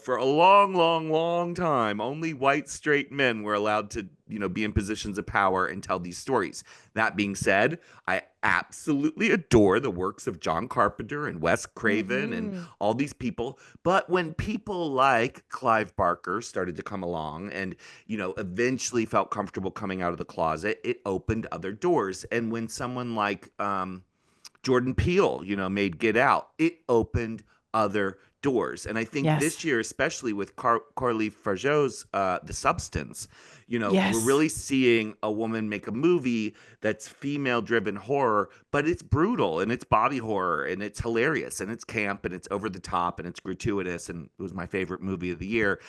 for a long, long, long time, only white straight men were allowed to, be in positions of power and tell these stories. That being said, I absolutely adore the works of John Carpenter and Wes Craven and Mm-hmm. all these people. But when people like Clive Barker started to come along and, eventually felt comfortable coming out of the closet, it opened other doors. And when someone like Jordan Peele, made Get Out, it opened other doors. And I think Yes. this year, especially with Carly Fargeau's The Substance, we're Yes. really seeing a woman make a movie that's female-driven horror, but it's brutal and it's body horror and it's hilarious and it's camp and it's over the top and it's gratuitous, and it was my favorite movie of the year.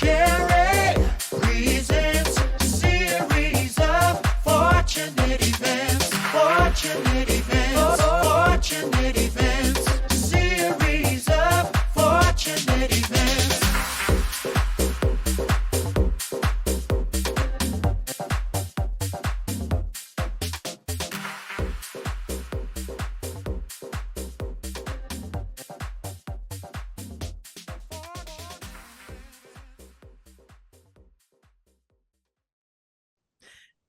MeMeCherry presents a series of fortunate events. Fortunate events. Fortunate events. A series of fortunate events.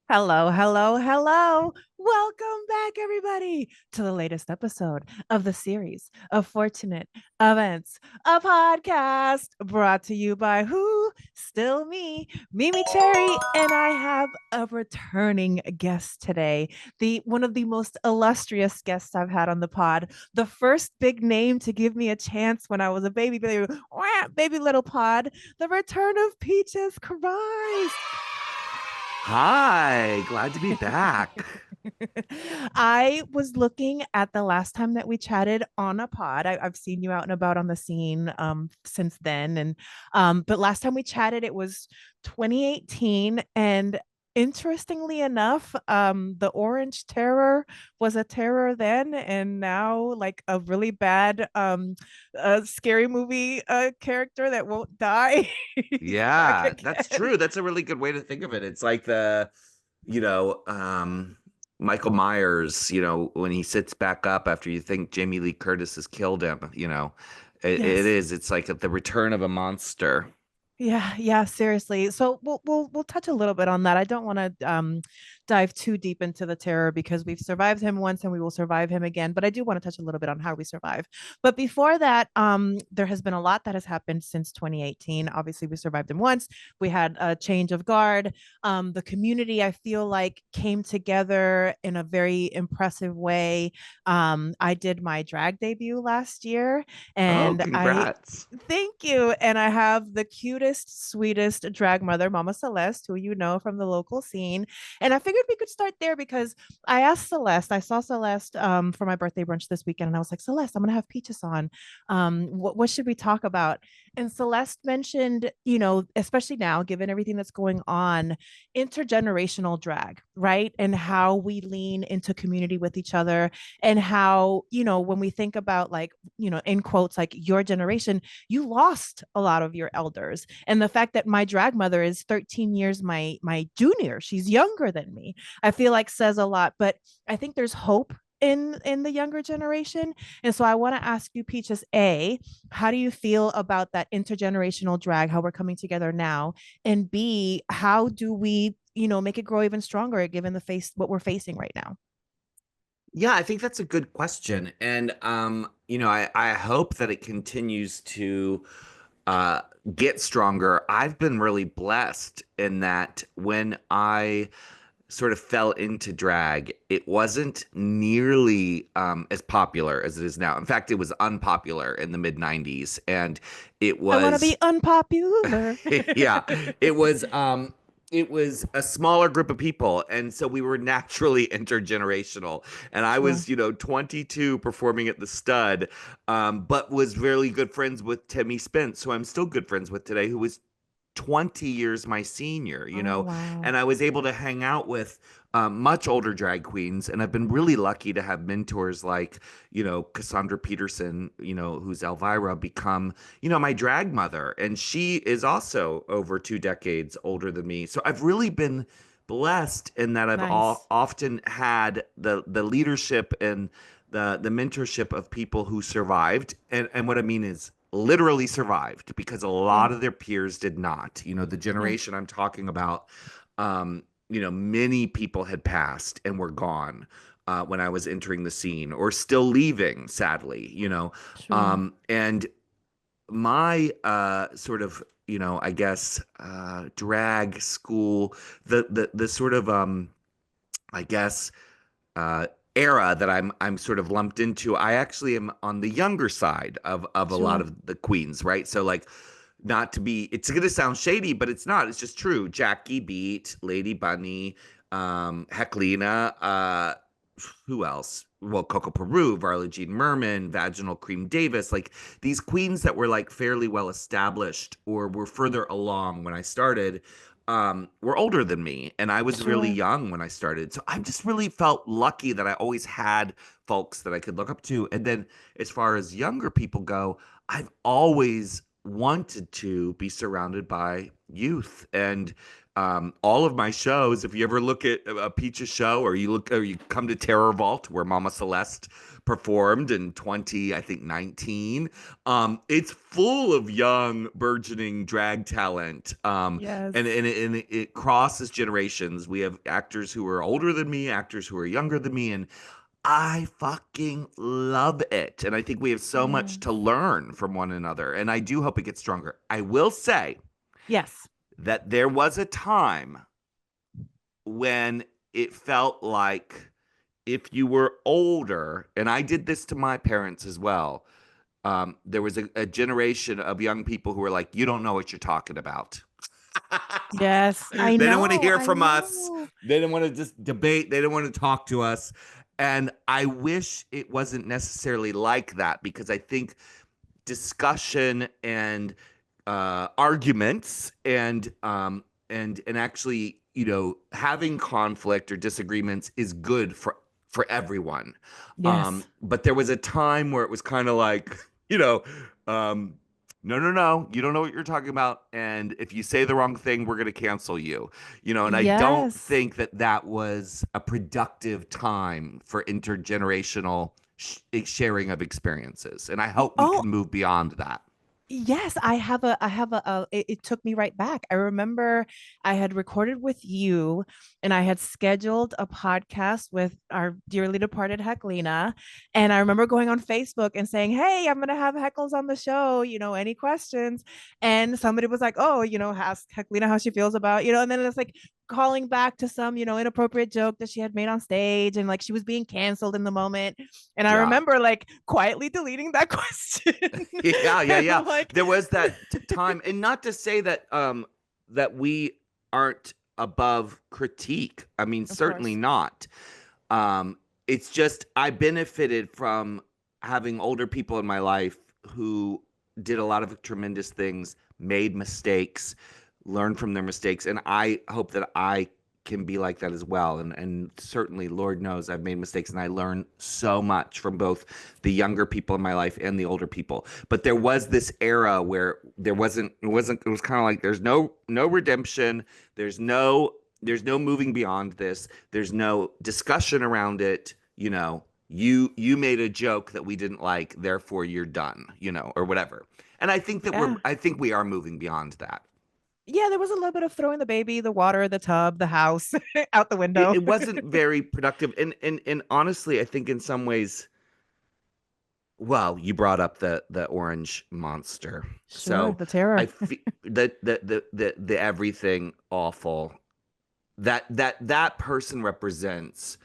Hello, hello, hello. Welcome back, everybody, to the latest episode of the series of Fortunate Events, a podcast brought to you by who? Still me, Mimi Cherry, and I have a returning guest today. The one of the most illustrious guests I've had on the pod, the first big name to give me a chance when I was a baby little pod, the return of Peaches Christ. Hi, glad to be back. I was looking at the last time that we chatted on a pod. I've seen you out and about on the scene since then, and but last time we chatted, it was 2018, and interestingly enough, the Orange Terror was a terror then, and now like a really bad scary movie character that won't die is back Yeah, that's again. true. That's a really good way to think of it. It's like you know, um, Michael Myers, when he sits back up after you think Jamie Lee Curtis has killed him, it Yes. is. It's like the return of a monster. Yeah, yeah, seriously. So we'll touch a little bit on that. I don't want to dive too deep into the terror because we've survived him once and we will survive him again. But I do want to touch a little bit on how we survive. But before that, there has been a lot that has happened since 2018. Obviously, we survived him once. We had a change of guard. The community, I feel like, came together in a very impressive way. I did my drag debut last year, Oh, and I congrats. thank you. And I have the cutest, sweetest drag mother, Mama Celeste, who you know from the local scene. And I figured we could start there because I asked Celeste, I saw Celeste for my birthday brunch this weekend, and I was like, Celeste, I'm going to have Peaches on. What should we talk about? And Celeste mentioned, especially now, given everything that's going on, intergenerational drag, right? And how we lean into community with each other, and how, when we think about like, in quotes, like your generation, you lost a lot of your elders, and the fact that my drag mother is 13 years my junior, she's younger than me, I feel like says a lot. But I think there's hope in the younger generation, and so I want to ask you, Peaches, how do you feel about that intergenerational drag, how we're coming together now, and B, how do we make it grow even stronger given the face what we're facing right now? Yeah, I think that's a good question. And I hope that it continues to uh get stronger. I've been really blessed in that when I sort of fell into drag, it wasn't nearly as popular as it is now. In fact, it was unpopular in the mid 90s. And it I want to be was unpopular. yeah, it was it was a smaller group of people, and so we were naturally intergenerational. And I Sure. was, 22 performing at the Stud, but was really good friends with Timmy Spence, who I'm still good friends with today, who was 20 years my senior, Oh, wow. and I was able to hang out with much older drag queens. And I've been really lucky to have mentors like, Cassandra Peterson, who's Elvira, become, my drag mother. And she is also over 2 decades older than me. So I've really been blessed in that I've Nice. often had the leadership and the mentorship of people who survived, and what I mean is literally survived, because a Yeah. lot of their peers did not. The Yeah. generation I'm talking about, many people had passed and were gone when I was entering the scene, or still leaving, sadly. Sure. And my sort of, I guess, drag school, the sort of, I guess, uh, era that I'm sort of lumped into, I actually am on the younger side of a lot Sure. of the queens, right? So, like, not to be, it's gonna sound shady, but it's not. It's just true. Jackie Beat, Lady Bunny, Heclina, who else? Well, Coco Peru, Varla Jean Merman, Vaginal Cream Davis, like these queens that were like fairly well established or were further along when I started, were older than me, and I was really Sure. young when I started. So I just really felt lucky that I always had folks that I could look up to. And then as far as younger people go, I've always wanted to be surrounded by youth. And all of my shows, if you ever look at a Peaches show, or you come to Terror Vault where Mama Celeste performed in 20, I think 19, it's full of young burgeoning drag talent. Yes. And it crosses generations. We have actors who are older than me, actors who are younger than me, and I fucking love it. And I think we have so Yeah. much to learn from one another. And I do hope it gets stronger. I will say Yes. that there was a time when it felt like if you were older, and I did this to my parents as well, there was a generation of young people who were like, you don't know what you're talking about. Yes. I They don't want to know. hear I from us. know. They don't want to just debate. They don't want to talk to us. And I wish it wasn't necessarily like that, because I think discussion and arguments and actually, having conflict or disagreements is good for everyone. Yes. But there was a time where it was kind of like, you know, um, no, no, no, you don't know what you're talking about, and if you say the wrong thing, we're going to cancel you. And I don't Yes. think that that was a productive time for intergenerational sharing of experiences, and I hope we Oh, can move beyond that. yes, it took me right back. I remember I had recorded with you and I had scheduled a podcast with our dearly departed Heclina. And I remember going on Facebook and saying, hey, I'm going to have Heckles on the show, any questions? And somebody was like, oh, ask Heclina how she feels about, and then it's like calling back to some, inappropriate joke that she had made on stage and like she was being canceled in the moment. And I Yeah. remember like quietly deleting that question. Yeah, yeah, And yeah. like, There was that time, and not to say that we aren't above critique. I mean, of certainly course. not. Um, it's just I benefited from having older people in my life who did a lot of tremendous things, made mistakes, learned from their mistakes, and I hope that I can be like that as well. And certainly, Lord knows, I've made mistakes, and I learn so much from both the younger people in my life and the older people. But there was this era where it was kind of like there's no redemption, there's no moving beyond this, there's no discussion around it. You made a joke that we didn't like, therefore you're done, or whatever. And Yeah. I think we are moving beyond that. Yeah, there was a little bit of throwing the baby, the water, the tub, the house out the it, window. it wasn't very productive, and honestly, I think in some ways, well, you brought up the orange monster, Sure, so the I terror. feel the everything awful that person represents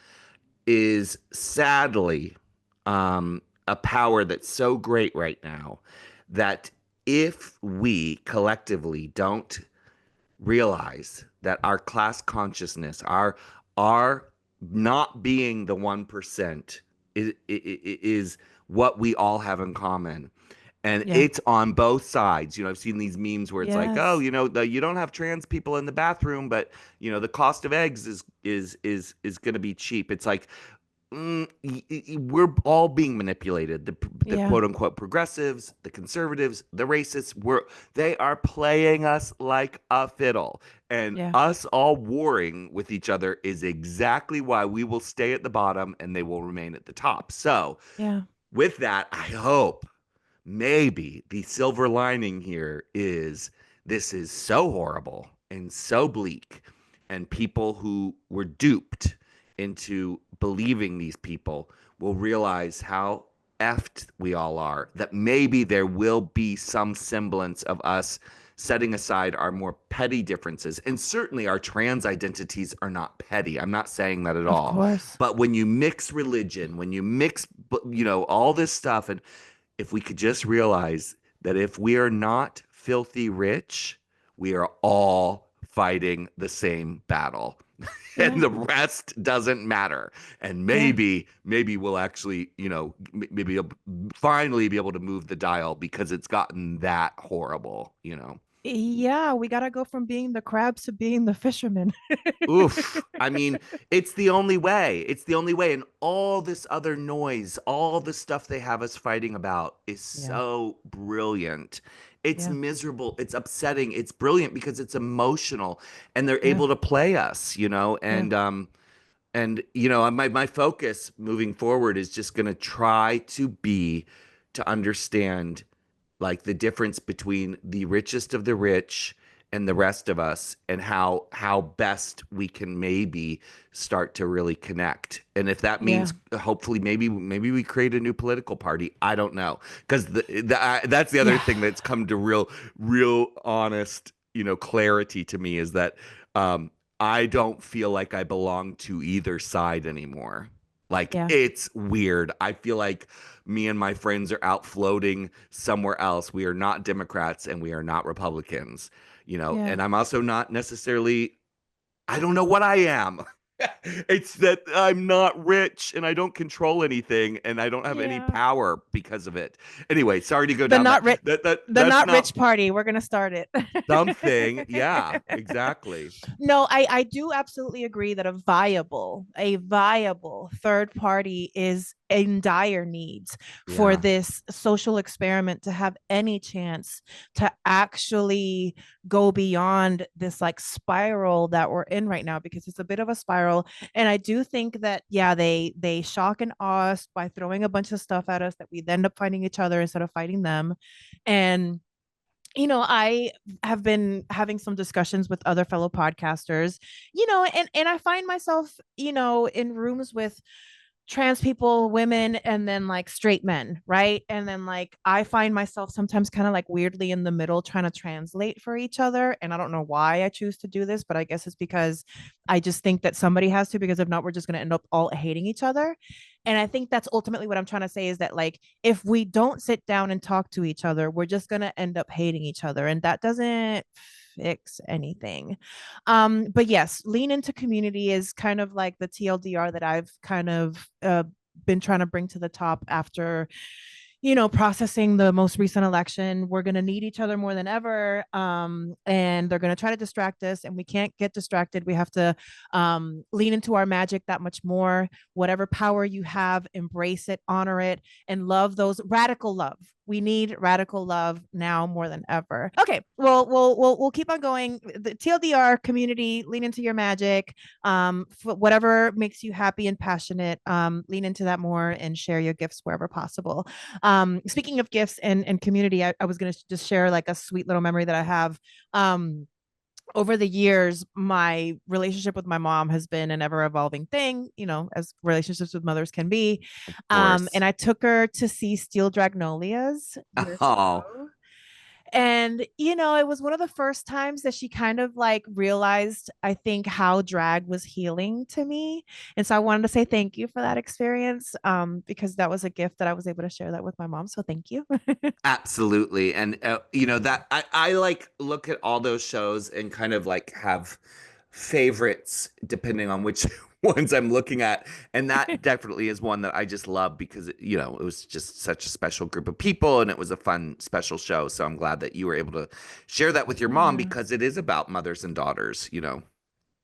is sadly, a power that's so great right now that if we collectively don't realize that our class consciousness, our not being the 1% is what we all have in common. And Yeah. it's on both sides. I've seen these memes where it's like, oh, Yes. you don't have trans people in the bathroom, but the cost of eggs is going to be cheap. It's like, we're all being manipulated. The Yeah. quote unquote progressives, the conservatives, the racists, they are playing us like a fiddle. And Yeah. us all warring with each other is exactly why we will stay at the bottom and they will remain at the top. So, Yeah. with that, I hope maybe the silver lining here is this is so horrible and so bleak, and people who were duped into believing these people will realize how effed we all are, that maybe there will be some semblance of us setting aside our more petty differences. And certainly our trans identities are not petty. I'm not saying that at Of all. course. But when you mix religion, when you mix, all this stuff, and if we could just realize that if we are not filthy rich, we are all fighting the same battle. And Yeah. the rest doesn't matter. And Yeah. maybe we'll actually, maybe finally be able to move the dial because it's gotten that horrible. Yeah, we gotta go from being the crabs to being the fisherman. Oof. I mean, it's the only way. It's the only way. And all this other noise, all the stuff they have us fighting about is Yeah. so brilliant. It's Yeah. miserable. It's upsetting. It's brilliant because it's emotional and they're Yeah. able to play us, Yeah. and my focus moving forward is just going to try to understand like the difference between the richest of the rich and the rest of us, and how best we can maybe start to really connect. And if that Yeah. means hopefully maybe we create a new political party, I don't know, because that's the other Yeah. thing that's come to real honest clarity to me is that um I don't feel like I belong to either side anymore. Like Yeah. it's weird. I feel like me and my friends are out floating somewhere else. We are not Democrats and we are not Republicans, Yeah. and I'm also not necessarily, I don't know what I am. It's that I'm not rich and I don't control anything and I don't have any Yeah. power because of it. Anyway, sorry to go The down not rich the that's not not rich party. We're gonna start it. something. Yeah, exactly. No, I do absolutely agree that a viable third party is in dire needs for Yeah. this social experiment to have any chance to actually go beyond this like spiral that we're in right now, because it's a bit of a spiral. And I do think that, yeah, they shock and awe us by throwing a bunch of stuff at us that we end up fighting each other instead of fighting them. And I have been having some discussions with other fellow podcasters, and I find myself, in rooms with trans people, women, and then like straight men, right? And then like I find myself sometimes kind of like weirdly in the middle trying to translate for each other. And I don't know why I choose to do this, but I guess it's because I just think that somebody has to, because if not, we're just going to end up all hating each other. And I think that's ultimately what I'm trying to say, is that like if we don't sit down and talk to each other, we're just going to end up hating each other. And that doesn't fix anything. But yes, lean into community is kind of like the TLDR that I've kind of been trying to bring to the top after processing the most recent election. We're going to need each other more than ever. And they're going to try to distract us, and we can't get distracted. We have to lean into our magic that much more. Whatever power you have, embrace it, honor it, and love those. Radical love. We need radical love now more than ever. Okay, well, we'll keep on going. The TLDR community, lean into your magic. Whatever makes you happy and passionate, lean into that more and share your gifts wherever possible. Speaking of gifts and community, I was going to just share like a sweet little memory that I have. Over the years, my relationship with my mom has been an ever evolving thing, as relationships with mothers can be. Of And course. I took her to see Steel Dragnolias years Oh, ago. And, it was one of the first times that she kind of like realized, I think, how drag was healing to me. And so I wanted to say thank you for that experience, because that was a gift that I was able to share that with my mom. So thank you. absolutely. And that I like look at all those shows and kind of like have favorites depending on which ones I'm looking at. And that definitely is one that I just love because it was just such a special group of people and it was a fun, special show. So I'm glad that you were able to share that with your mom Yeah. because it is about mothers and daughters. Yeah,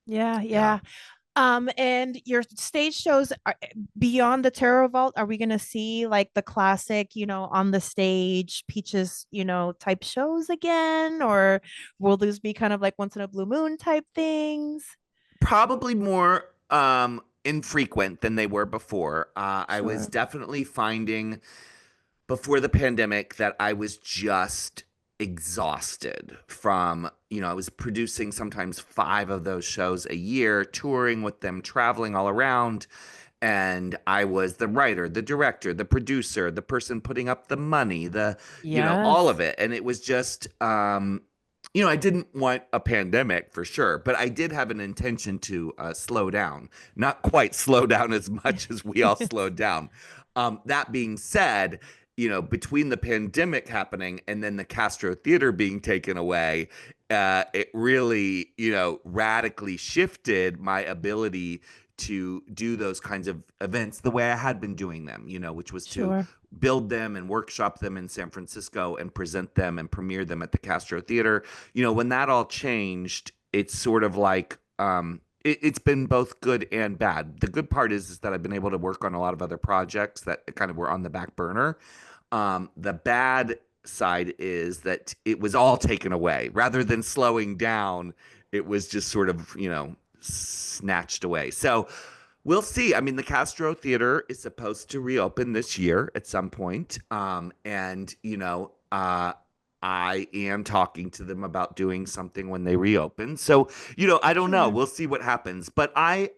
Yeah. yeah. And your stage shows are, beyond the Tarot Vault, are we gonna see like the classic, on the stage Peaches, type shows again, or will these be kind of like once in a blue moon type things? Probably more infrequent than they were before. I was Sure. definitely finding before the pandemic that I was just exhausted from, I was producing sometimes 5 of those shows a year, touring with them, traveling all around. And I was the writer, the director, the producer, the person putting up the money, all of Yes. it. And it was just, I didn't want a pandemic for sure, but I did have an intention to slow down, not quite slow down as much as we all Yes. slowed down. That being said, between the pandemic happening and then the Castro Theater being taken away, it really, radically shifted my ability to do those kinds of events the way I had been doing them, which was to Sure. build them and workshop them in San Francisco and present them and premiere them at the Castro Theater. When that all changed, it's sort of like it's been both good and bad. The good part is that I've been able to work on a lot of other projects that kind of were on the back burner. The bad side is that it was all taken away rather than slowing down. It was just sort of, snatched away. So we'll see. I mean, the Castro Theater is supposed to reopen this year at some point. And, I am talking to them about doing something when they reopen. So, I don't know. Sure. We'll see what happens. But I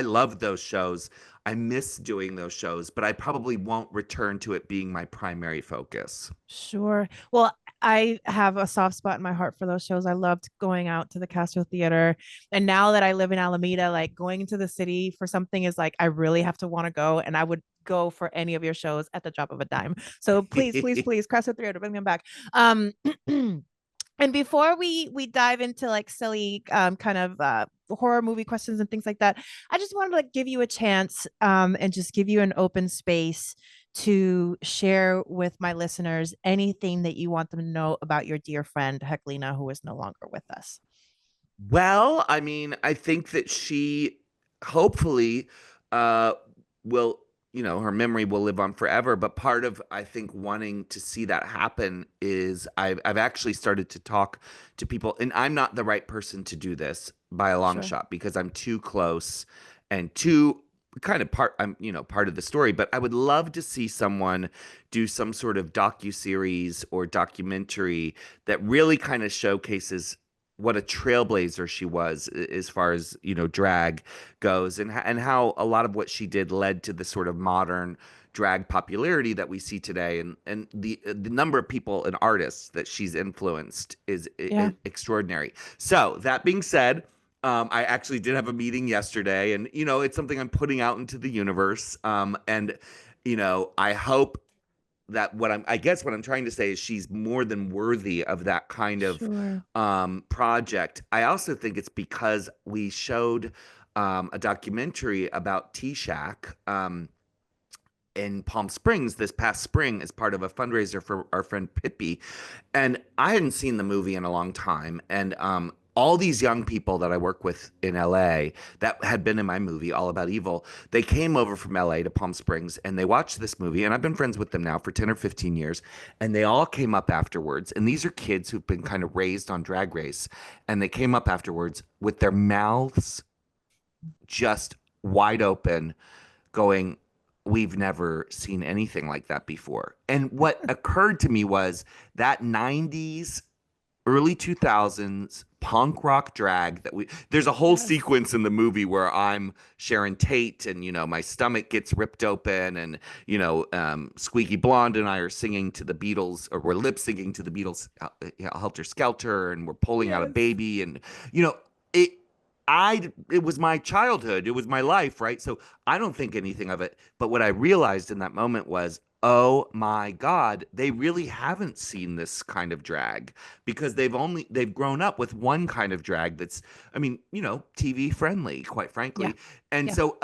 love those shows. I miss doing those shows, but I probably won't return to it being my primary focus. Sure. Well, I have a soft spot in my heart for those shows. I loved going out to the Castro Theater. And now that I live in Alameda, like going into the city for something is like I really have to want to go. And I would go for any of your shows at the drop of a dime. So please, please, please, Castro Theater, bring them back. Um And before we dive into like silly kind of horror movie questions and things like that, I just wanted to like give you a chance and just give you an open space to share with my listeners anything that you want them to know about your dear friend Heclina, who is no longer with us. Well, I mean, I think that she hopefully uh will, her memory will live on forever, but part of I think wanting to see that happen is I've actually started to talk to people, and I'm not the right person to do this by a long Sure. shot because I'm too close and too kind of part I'm, part of the story, but I would love to see someone do some sort of docu-series or documentary that really kind of showcases what a trailblazer she was as far as drag goes, and how a lot of what she did led to the sort of modern drag popularity that we see today, and the number of people and artists that she's influenced is Yeah. extraordinary. So that being said, I actually did have a meeting yesterday, and it's something I'm putting out into the universe, and I hope that I guess what I'm trying to say is she's more than worthy of that kind of Sure. project. I also think it's because we showed a documentary about T-Shack in Palm Springs this past spring as part of a fundraiser for our friend Pippi. And I hadn't seen the movie in a long time. And all these young people that I work with in LA that had been in my movie, All About Evil, they came over from LA to Palm Springs and they watched this movie. And I've been friends with them now for 10 or 15 years. And they all came up afterwards. And these are kids who've been kind of raised on Drag Race. And they came up afterwards with their mouths just wide open, going, we've never seen anything like that before. And what occurred to me was that 90s, early 2000s punk rock drag that there's a whole Yes. sequence in the movie where I'm Sharon Tate and my stomach gets ripped open, and Squeaky Blonde and I are singing to the Beatles, or we're lip syncing to the Beatles, Helter Skelter, and we're pulling out a Yes. baby, and it it was my childhood, it was my life, right? So I don't think anything of it, but what I realized in that moment was, oh my God, they really haven't seen this kind of drag because they've grown up with one kind of drag that's, I mean, TV friendly, quite Yeah. frankly. And Yeah. so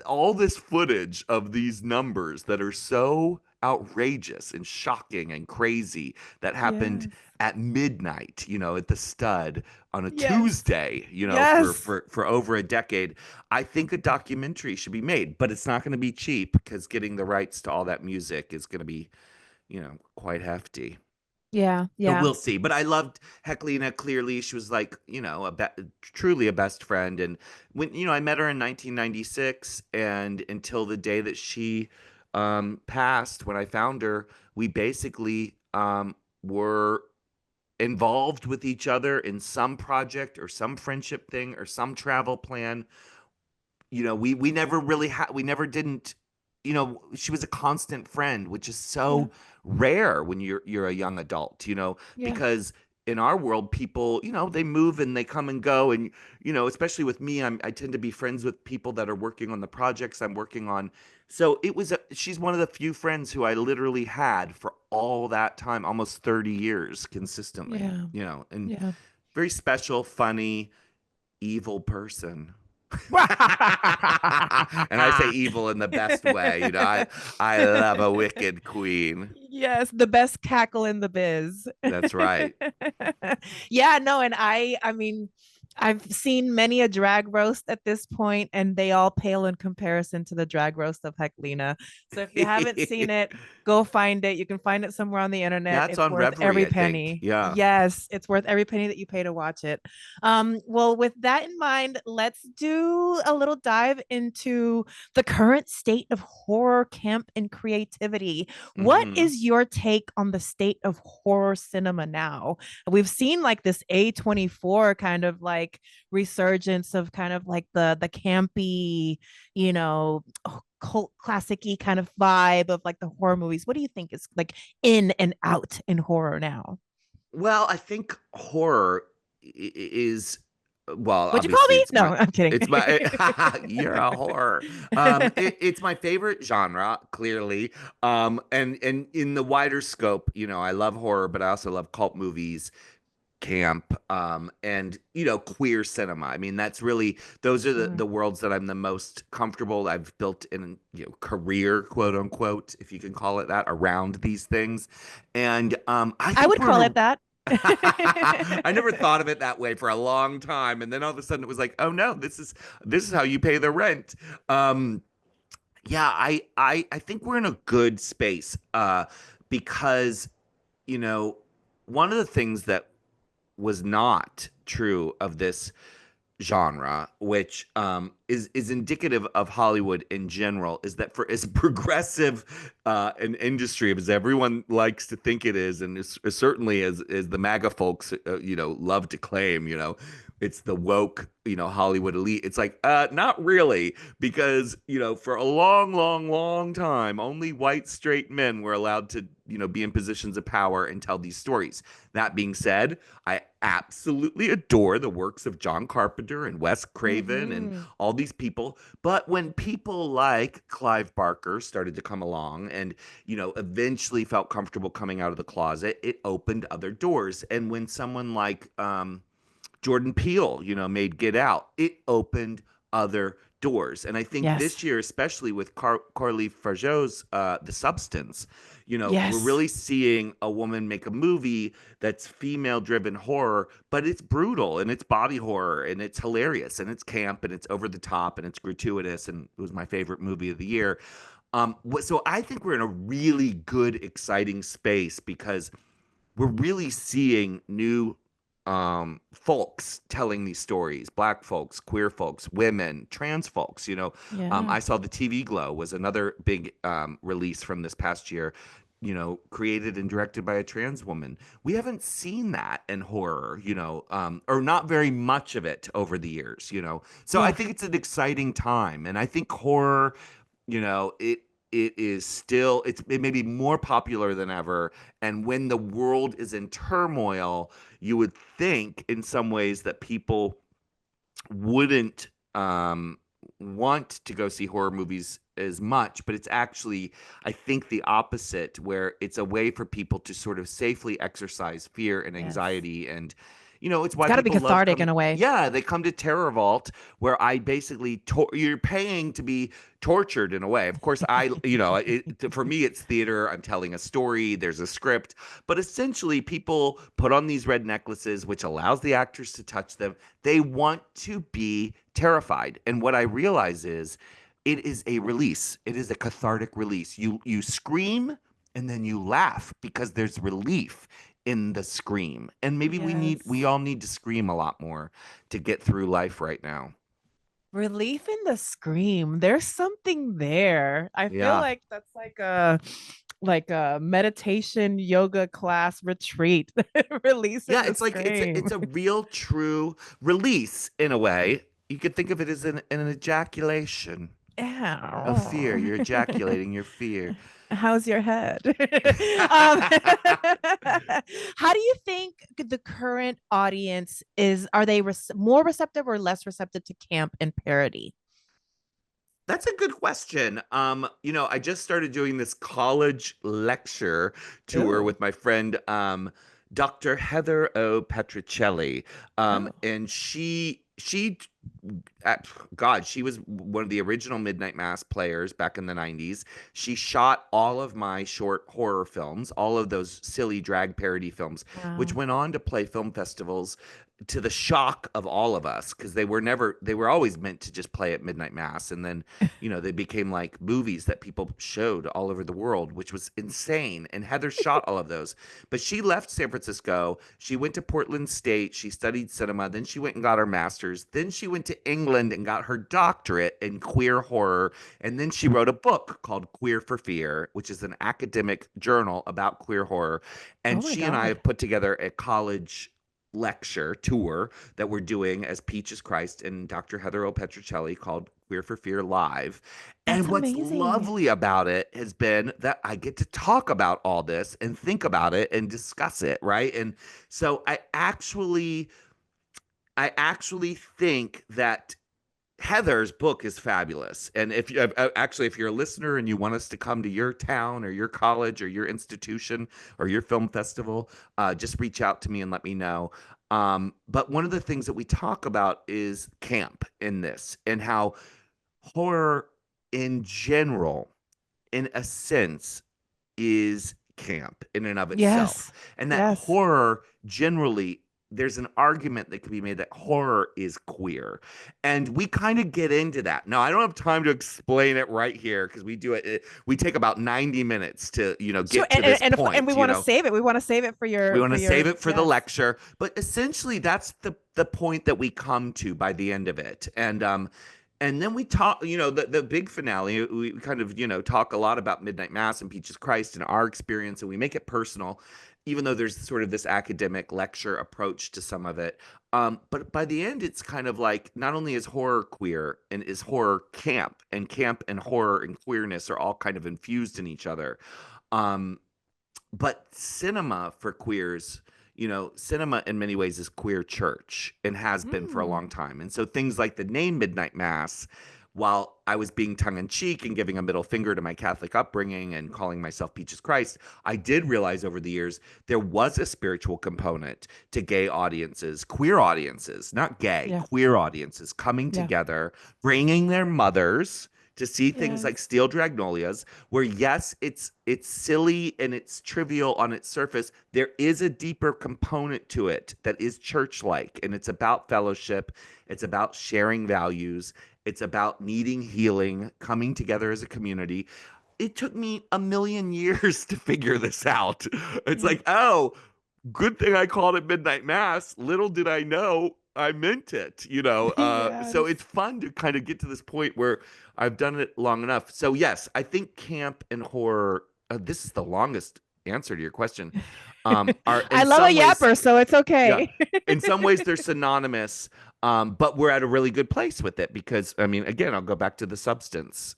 all this footage of these numbers that are so outrageous and shocking and crazy that happened Yes. at midnight, at the stud on a Yes. Tuesday, for Yes. over a decade. I think a documentary should be made, but it's not going to be cheap because getting the rights to all that music is going to be, quite hefty. Yeah. So Yeah. we'll see. But I loved Heclina. Clearly, she was like, truly a best friend. And when, I met her in 1996, and until the day that she passed, when I found her, we basically were involved with each other in some project or some friendship thing or some travel plan. We never really had, we never didn't, she was a constant friend, which is Yeah. so rare when you're a young adult, Yeah. because in our world, people, they move and they come and go. And, especially with me, I tend to be friends with people that are working on the projects I'm working on. So she's one of the few friends who I literally had for all that time, almost 30 years consistently, Yeah. and Yeah. very special, funny, evil person. And I say evil in the best way. I love a wicked queen. Yes, the best cackle in the biz. That's right. Yeah, no, and I mean, I've seen many a drag roast at this point, and they all pale in comparison to the drag roast of Heclina. So if you haven't seen it, go find it. You can find it somewhere on the internet. That's It's on worth Reverie, every I think. penny. Yeah. Yes, it's worth every penny that you pay to watch it. Well, with that in mind, let's do a little dive into the current state of horror camp and creativity. What Hmm. is your take on the state of horror cinema now? We've seen like this A24 kind of like resurgence of kind of like the campy, cult classic-y kind of vibe of like the horror movies. What do you think is like in and out in horror now? Well, I think horror is, well, Would you call obviously me? No, I'm kidding. it's my, you're a horror. It's my favorite genre, clearly. And in the wider scope, I love horror, but I also love cult movies, camp, and queer cinema. I mean, that's really, those are the Sure. the worlds that I'm the most comfortable. I've built in, career, quote unquote, if you can call it that, around these things. And I I think would we're in call a it that. I never thought of it that way for a long time, and then all of a sudden it was like, oh no, this is how you pay the rent. Um, yeah, I think we're in a good space, because you know one of the things that was not true of this genre, which is indicative of Hollywood in general, is that for as progressive an industry as everyone likes to think it is, and certainly as the MAGA folks love to claim, it's the woke Hollywood elite. It's like not really, because for a long, long, long time, only white straight men were allowed to be in positions of power and tell these stories. That being said, I absolutely adore the works of John Carpenter and Wes Craven and Mm-hmm. all these people. But when people like Clive Barker started to come along and, eventually felt comfortable coming out of the closet, it opened other doors. And when someone like Jordan Peele, made Get Out, it opened other doors. And I think Yes. this year, especially with Carly Fargeau's The Substance, we're Yes. really seeing a woman make a movie that's female-driven horror, but it's brutal and it's body horror and it's hilarious and it's camp and it's over the top and it's gratuitous, and it was my favorite movie of the year. So I think we're in a really good, exciting space because we're really seeing new folks telling these stories, black folks, queer folks, women, trans folks. Yeah. I saw The TV Glow was another big release from this past year, created and directed by a trans woman. We haven't seen that in horror, or not very much of it over the years. So I Yeah. think it's an exciting time, and I think horror, it is still, it may be more popular than ever. And when the world is in turmoil, you would think in some ways that people wouldn't want to go see horror movies as much, but it's actually, I think, the opposite, where it's a way for people to sort of safely exercise fear and Yes. anxiety and it's It's why got to be people love cathartic in coming. a way. Yeah, they come to Terror Vault, where I basically you're paying to be tortured in a way. Of course, for me, it's theater. I'm telling a story. There's a script, but essentially, people put on these red necklaces, which allows the actors to touch them. They want to be terrified, and what I realize is, it is a release. It is a cathartic release. You scream and then you laugh because there's relief in the scream. And maybe we Yes. all need to scream a lot more to get through life right now. Relief in the scream. There's something there. I feel Yeah. like that's like a meditation yoga class retreat. Releasing Yeah, the it's like it's a, scream. it's a real true release in a way. You could think of it as an ejaculation of fear. Yeah. You're ejaculating your fear. How's your head? um, how do you think the current audience is? Are they more receptive or less receptive to camp and parody? That's a good question. I just started doing this college lecture tour Oh, with my friend, Dr. Heather O. Petricelli. oh, And uh, God, she was one of the original Midnight Mass players back in the 90s. She shot all of my short horror films, all of those silly drag parody films, which wow. went on to play film festivals, to the shock of all of us, because they were always meant to just play at Midnight Mass. And then, they became like movies that people showed all over the world, which was insane. And Heather shot all of those. But she left San Francisco. She went to Portland State. She studied cinema. Then she went and got her master's. Then she went to England and got her doctorate in queer horror. And then she wrote a book called Queer for Fear, which is an academic journal about queer horror. Oh And my she and I God. have put together a college lecture tour that we're doing as Peaches Christ and Dr. Heather O. Petricelli, called Queer for Fear Live. That's And what's amazing. lovely about it has been that I get to talk about all this and think about it and discuss it, right? And so I actually think that Heather's book is fabulous. And if you're a listener and you want us to come to your town or your college or your institution or your film festival, just reach out to me and let me know. But one of the things that we talk about is camp in this, and how horror in general, in a sense, is camp in and of itself. Yes. And that Yes. horror generally, there's an argument that can be made that horror is queer. And we kind of get into that. Now, I don't have time to explain it right here, because we take about 90 minutes to, Sure. get to this And we point, want to save it. We want to save it we want for to save your it for the yes. lecture, but essentially that's the point that we come to by the end of it. And then we talk, the big finale, we kind of, talk a lot about Midnight Mass and Peaches Christ and our experience, and we make it personal, even though there's sort of this academic lecture approach to some of it. But by the end, it's kind of like, not only is horror queer, and is horror camp and horror and queerness are all kind of infused in each other. Um, but cinema for queers, cinema in many ways is queer church, and has been for a Hmm. long time. And so things like the name Midnight Mass, while I was being tongue in cheek and giving a middle finger to my Catholic upbringing and calling myself Peaches Christ, I did realize over the years there was a spiritual component to gay audiences, queer audiences, not gay, Yeah. queer audiences coming Yeah. together, bringing their mothers to see things Yes. like Steel Dragnolias, where yes, it's silly and it's trivial on its surface. There is a deeper component to it that is church-like, and it's about fellowship. It's about sharing values. It's about needing healing, coming together as a community. It took me a million years to figure this out. It's Yeah. like, oh, good thing I called it Midnight Mass. Little did I know I meant it, so Yes. it's fun to kind of get to this point where I've done it long enough. So yes, I think camp and horror, this is the longest answer to your question, are I in love a some ways, yapper, so it's yeah, okay. in some ways they're synonymous. But we're at a really good place with it, because I mean, again, I'll go back to The Substance,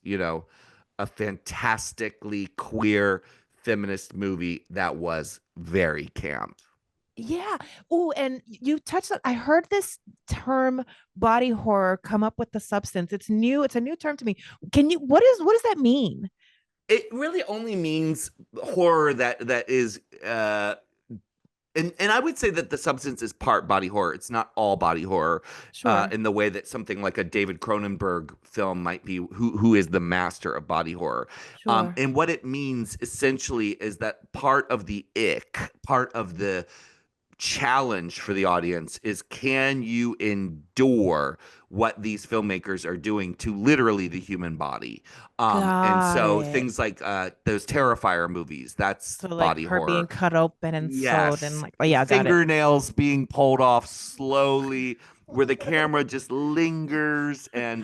a fantastically queer feminist movie that was very camp. Yeah. Oh, and you touched on, I heard this term body horror come up with The Substance. It's new. It's a new term to me. What does that mean? It really only means horror that is And I would say that the substance is part body horror. It's not all body horror, Sure, in the way that something like a David Cronenberg film might be, who is the master of body horror. sure. And what it means essentially is that part of the ick, part of the challenge for the audience is, can you endure what these filmmakers are doing to literally the human body? And Got so it. things like those Terrifier movies, that's So like body her being horror. cut open and sewed and Yes. like, oh yeah, got it. Fingernails being pulled off slowly, where the camera just lingers. And,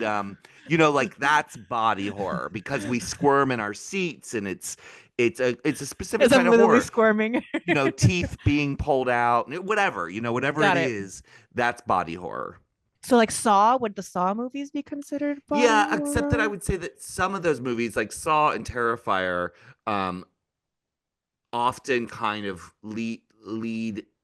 like that's body horror because we squirm in our seats, and it's a specific As I'm kind of literally horror. squirming. Teeth being pulled out, whatever, whatever it Got it. is, that's body horror. So like Saw, would the Saw movies be considered body Yeah, except that I horror? would say that some of those movies, like Saw and Terrifier, um, often kind of lead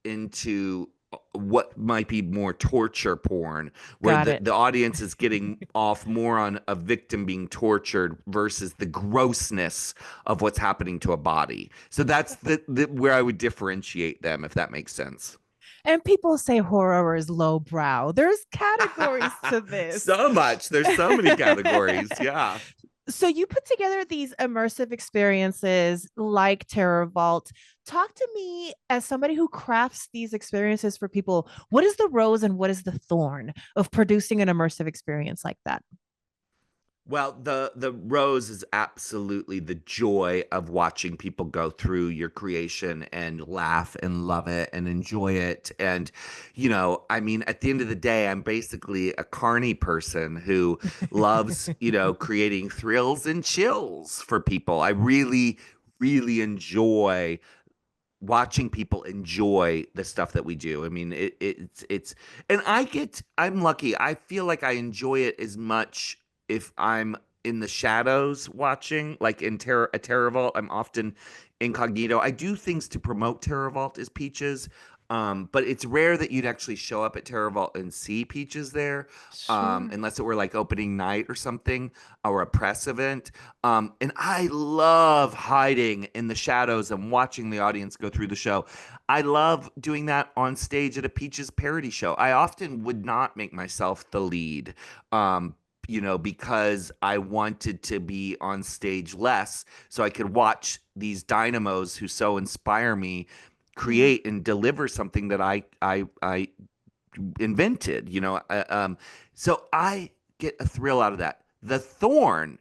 into what might be more torture porn, where Got the, it. the audience is getting off more on a victim being tortured versus the grossness of what's happening to a body. So that's the where I would differentiate them, if that makes sense. And people say horror is lowbrow. There's categories to this. So much. There's so many categories. Yeah. So you put together these immersive experiences like Terror Vault. Talk to me as somebody who crafts these experiences for people. What is the rose and what is the thorn of producing an immersive experience like that? Well, the rose is absolutely the joy of watching people go through your creation and laugh and love it and enjoy it. And, I mean, at the end of the day, I'm basically a carny person who loves, creating thrills and chills for people. I really, really enjoy watching people enjoy the stuff that we do. I mean, and I'm lucky. I feel like I enjoy it as much if I'm in the shadows watching, like in Terror Vault. I'm often incognito. I do things to promote Terror Vault as Peaches. But it's rare that you'd actually show up at Terror Vault and see Peaches there, Sure. unless it were like opening night or something, or a press event. And I love hiding in the shadows and watching the audience go through the show. I love doing that on stage at a Peaches parody show. I often would not make myself the lead, because I wanted to be on stage less so I could watch these dynamos who so inspire me Yeah. create and deliver something that I invented. So I get a thrill out of that. The thorn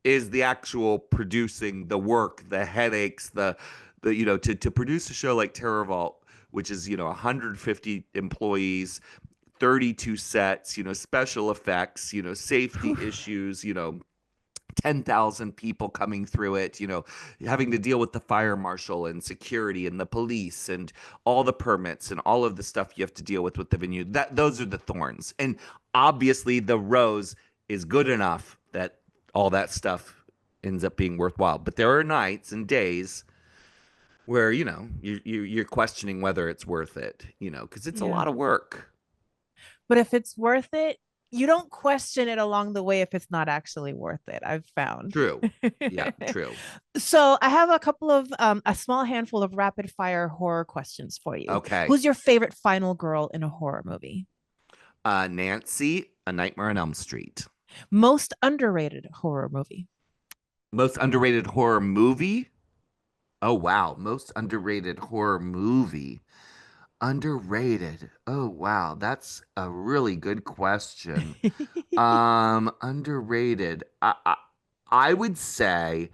is the actual producing, the work, the headaches, the to produce a show like Terror Vault, which is 150 employees, 32 sets, special effects, safety issues, 10,000 people coming through it, having to deal with the fire marshal and security and the police and all the permits and all of the stuff you have to deal with the venue. Those are the thorns. And obviously the rose is good enough that all that stuff ends up being worthwhile. But there are nights and days where, you're questioning whether it's worth it, because it's a Yeah. lot of work. But if it's worth it, you don't question it along the way if it's not actually worth it, I've found. True. Yeah, true. So I have a small handful of rapid fire horror questions for you. Okay. Who's your favorite final girl in a horror movie? Nancy, A Nightmare on Elm Street. Most underrated horror movie? Most underrated horror movie? Oh, wow. Most underrated horror movie. Underrated. Oh, wow. That's a really good question. Underrated. I would say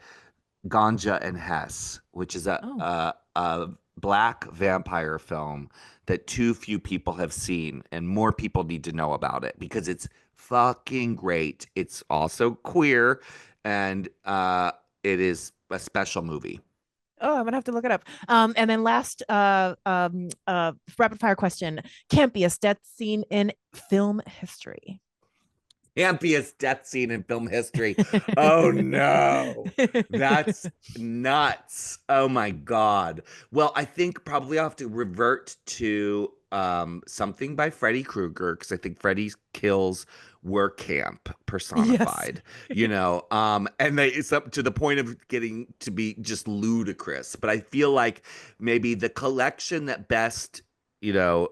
Ganja and Hess, which is Oh, a black vampire film that too few people have seen, and more people need to know about it because it's fucking great. It's also queer, and it is a special movie. oh, I'm gonna have to look it up. And then last rapid fire question: campiest death scene in film history? campiest death scene in film history. Oh no. That's nuts. Oh my God. Well, I think probably I'll have to revert to something by Freddy Krueger, because I think Freddy's kills were camp Yes. personified, you know. And it's up to the point of getting to be just ludicrous. But I feel like maybe the collection that best, you know,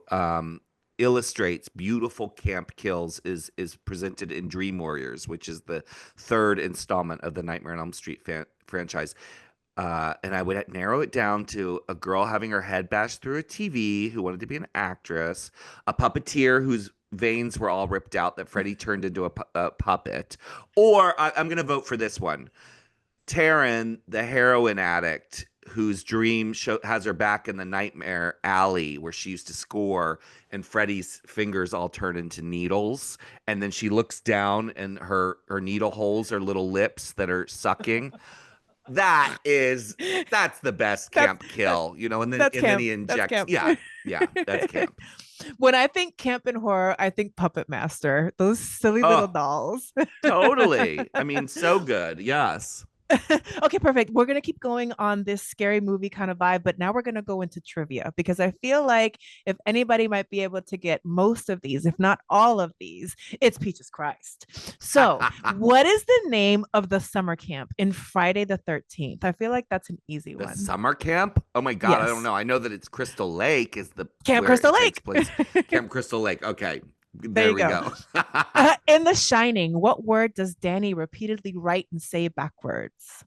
illustrates beautiful camp kills is presented in Dream Warriors, which is the third installment of the Nightmare on Elm Street franchise. And I would narrow it down to a girl having her head bashed through a TV who wanted to be an actress, a puppeteer whose veins were all ripped out that Freddie turned into a puppet, or I'm going to vote for this one. Taryn, the heroin addict whose dream has her back in the nightmare alley where she used to score, and Freddie's fingers all turn into needles, and then she looks down and her needle holes are little lips that are sucking. That's the best camp kill, you know, and then he injects. Yeah, yeah, that's camp. When I think camp and horror, I think Puppet Master, those silly little dolls. Totally. I mean, so good. Yes. Okay, perfect. We're going to keep going on this scary movie kind of vibe, but now we're going to go into trivia, because I feel like if anybody might be able to get most of these, if not all of these, it's Peaches Christ. So, what is the name of the summer camp in Friday the 13th? I feel like that's an easy one. The summer camp? Oh my God, Yes. I don't know. I know that it's Crystal Lake is the Camp Crystal Lake. Camp Crystal Lake. Okay. There we go. In The Shining, what word does Danny repeatedly write and say backwards?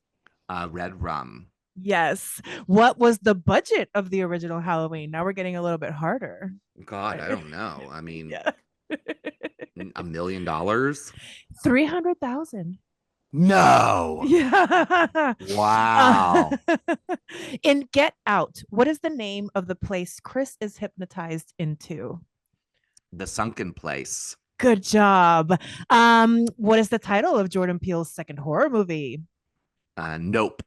Red rum. Yes. What was the budget of the original Halloween? Now we're getting a little bit harder. God, I don't know. I mean, Yeah. $1 million? 300,000. No. Yeah. Wow. In Get Out, what is the name of the place Chris is hypnotized into? The Sunken Place. Good job. What is the title of Jordan Peele's second horror movie? Nope.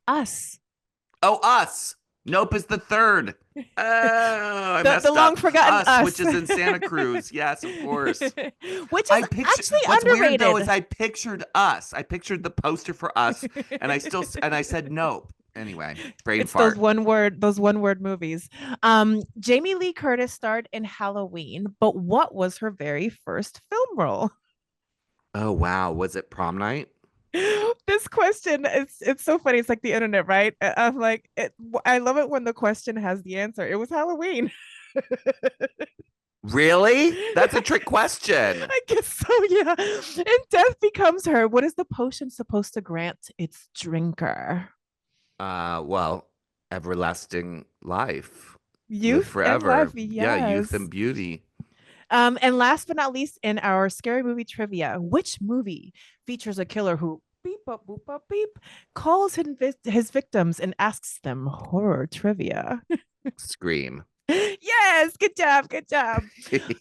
Us. Oh, Us. Nope is the third. Oh, I messed the long up. forgotten Us, which is in Santa Cruz. Yes, of course. Which is actually what's underrated. weird though is I pictured Us. I pictured the poster for Us, and I said nope. Anyway, brain it's fart. those one word movies. Jamie Lee Curtis starred in Halloween, but what was her very first film role? Oh wow, was it Prom Night? This question, it's so funny. It's like the internet, right? I'm like, I love it when the question has the answer. It was Halloween. Really? That's a trick question. I guess so, yeah. And death becomes her. What is the potion supposed to grant its drinker? Well, everlasting life. Youth Live forever. and life, Yeah, youth yes. and beauty. And last but not least, in our scary movie trivia, which movie features a killer who beep up boop up beep calls his victims and asks them horror trivia? Scream. Yes, good job, good job.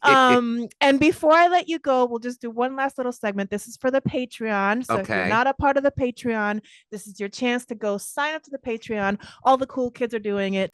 And before I let you go, we'll just do one last little segment. This is for the Patreon. So if you're Okay. not a part of the Patreon, this is your chance to go sign up to the Patreon. All the cool kids are doing it.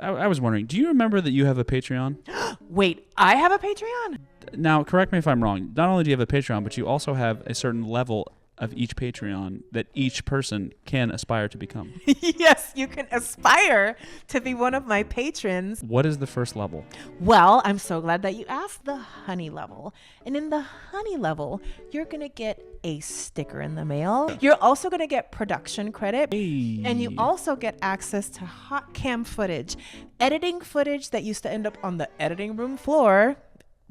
I was wondering, do you remember that you have a Patreon? Wait, I have a Patreon? Now, correct me if I'm wrong. Not only do you have a Patreon, but you also have a certain level of each Patreon that each person can aspire to become. Yes, you can aspire to be one of my patrons. What is the first level? Well, I'm so glad that you asked the honey level. And in the honey level, you're going to get a sticker in the mail. You're also going to get production credit. Hey. And you also get access to hot cam footage, editing footage that used to end up on the editing room floor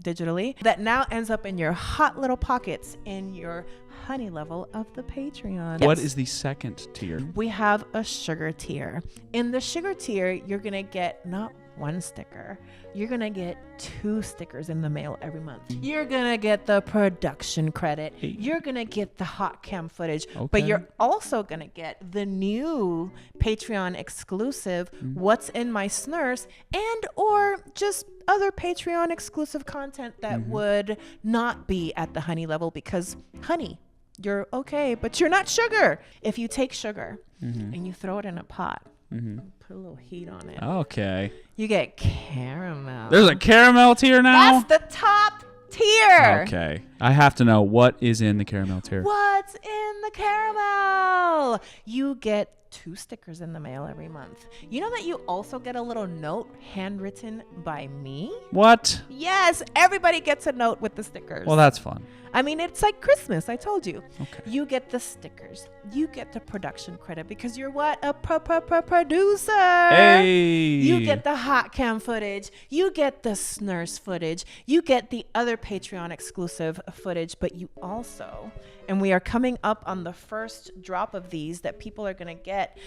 digitally that now ends up in your hot little pockets in your honey level of the Patreon. What Yes. is the second tier? We have a sugar tier. In the sugar tier, you're going to get not one sticker. You're going to get 2 stickers in the mail every month. You're going to get the production credit. Hey. You're going to get the hot cam footage. Okay. But you're also going to get the new Patreon exclusive What's in My Snurse and or just other Patreon exclusive content that would not be at the honey level because honey, you're okay, but you're not sugar. If you take sugar and you throw it in a pot, put a little heat on it, Okay. you get caramel. There's a caramel tier now? That's the top tier. Okay. I have to know what is in the caramel tier. What's in the caramel? You get 2 stickers in the mail every month. You know that you also get a little note handwritten by me? What? Yes, everybody gets a note with the stickers. Well, that's fun. I mean, it's like Christmas, I told you. Okay. You get the stickers. You get the production credit because you're what? A producer. Hey. You get the hot cam footage. You get the snurse footage. You get the other Patreon exclusive footage, but you also, and we are coming up on the first drop of these that people are going to get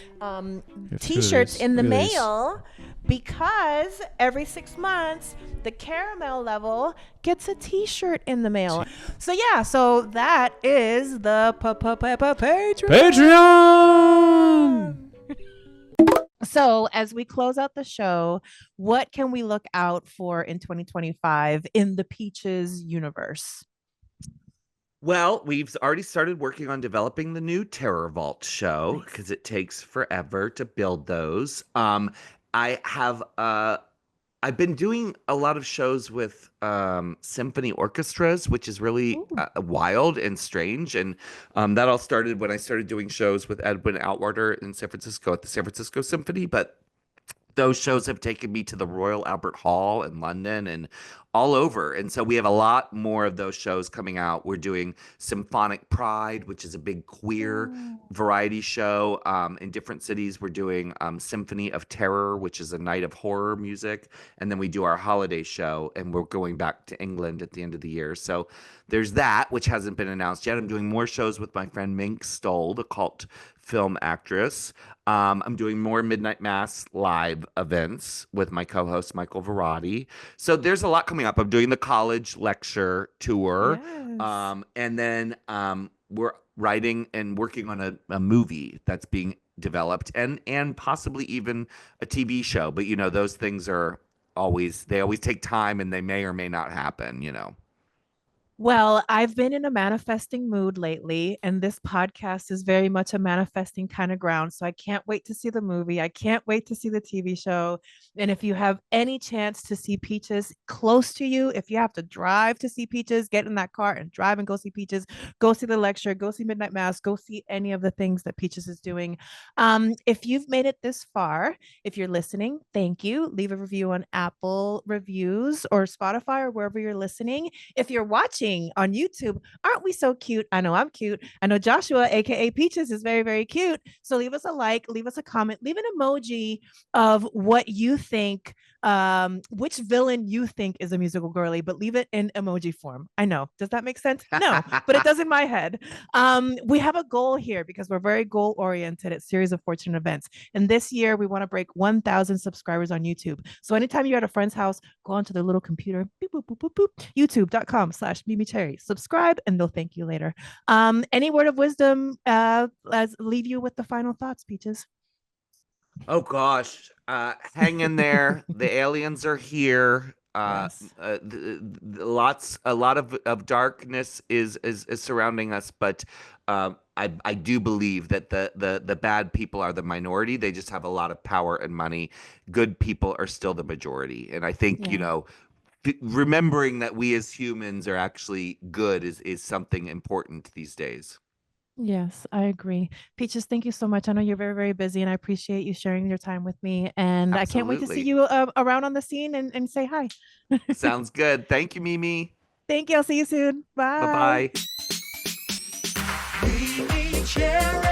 t-shirts in the mail because every 6 months, the caramel level gets a t-shirt in the mail. So yeah, so that is the Patreon. So as we close out the show, what can we look out for in 2025 in the Peaches universe? Well, we've already started working on developing the new Terror Vault show because it takes forever to build those. I have I've been doing a lot of shows with symphony orchestras, which is really wild and strange. And that all started when I started doing shows with Edwin Outwater in San Francisco at the San Francisco Symphony. But those shows have taken me to the Royal Albert Hall in London and all over. And so we have a lot more of those shows coming out. We're doing Symphonic Pride, which is a big queer variety show in different cities. We're doing Symphony of Terror, which is a night of horror music. And then we do our holiday show, and we're going back to England at the end of the year. So there's that, which hasn't been announced yet. I'm doing more shows with my friend Mink Stoll, the cult film actress. I'm doing more Midnight Mass live events with my co-host Michael Verratti. So there's a lot coming up. I'm doing the college lecture tour. Yes. And then we're writing and working on a movie that's being developed and possibly even a TV show. But, you know, those things are always take time and they may or may not happen, you know. Well, I've been in a manifesting mood lately, and this podcast is very much a manifesting kind of ground. So I can't wait to see the movie. I can't wait to see the TV show. And if you have any chance to see Peaches close to you, if you have to drive to see Peaches, get in that car and drive and go see Peaches, go see the lecture, go see Midnight Mass, go see any of the things that Peaches is doing. If you've made it this far, if you're listening, thank you. Leave a review on Apple Reviews or Spotify or wherever you're listening. If you're watching on YouTube, aren't we so cute? I know I'm cute. I know Joshua, aka Peaches, is very, very cute. So leave us a like, leave us a comment, leave an emoji of what you think, which villain you think is a musical girly, but leave it in emoji form. I know. Does that make sense? No, but it does in my head. We have a goal here because we're very goal oriented at Series of Fortune events. And this year we want to break 1,000 subscribers on YouTube. So anytime you're at a friend's house, go onto their little computer, boop, boop, boop, boop, boop, youtube.com/MeMeCherry. Subscribe and they'll thank you later. Any word of wisdom as leave you with the final thoughts, Peaches? Oh gosh, hang in there. The aliens are here. Yes. A lot of darkness is surrounding us, but I do believe that the bad people are the minority. They just have a lot of power and money. Good people are still the majority, and I think you know, remembering that we as humans are actually good is something important these days. Yes, I agree. Peaches, thank you so much. I know you're very, very busy and I appreciate you sharing your time with me. And I can't wait to see Absolutely. you around on the scene and say hi. Sounds good. Thank you, Mimi. Thank you. I'll see you soon. Bye. Bye bye. MeMeCherry.